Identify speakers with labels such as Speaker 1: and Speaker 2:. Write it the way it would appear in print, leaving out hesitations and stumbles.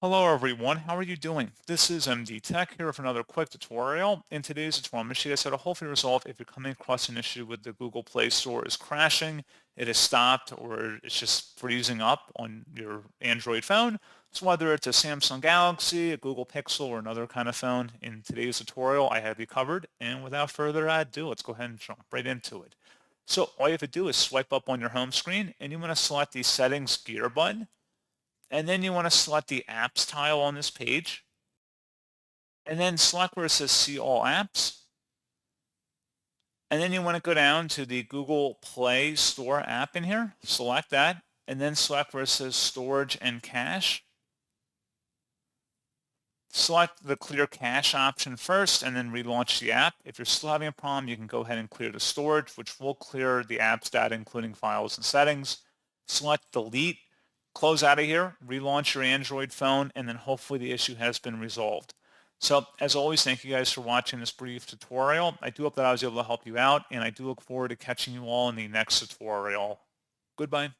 Speaker 1: Hello everyone, how are you doing? This is MD Tech here with another quick tutorial. In today's tutorial, I'm going to show you guys how to hopefully resolve if you're coming across an issue with the Google Play Store is crashing, it has stopped, or it's just freezing up on your Android phone. So whether it's a Samsung Galaxy, a Google Pixel, or another kind of phone, in today's tutorial, I have you covered. And without further ado, let's go ahead and jump right into it. So all you have to do is swipe up on your home screen, and you want to select the Settings gear button. And then you want to select the apps tile on this page, and then select where it says see all apps. And then you want to go down to the Google Play Store app in here, select that, and then select where it says storage and cache. Select the clear cache option first and then relaunch the app. If you're still having a problem, you can go ahead and clear the storage, which will clear the app's data, including files and settings. Select delete, close out of here, relaunch your Android phone, and then hopefully the issue has been resolved. So as always, thank you guys for watching this brief tutorial. I do hope that I was able to help you out, and I do look forward to catching you all in the next tutorial. Goodbye.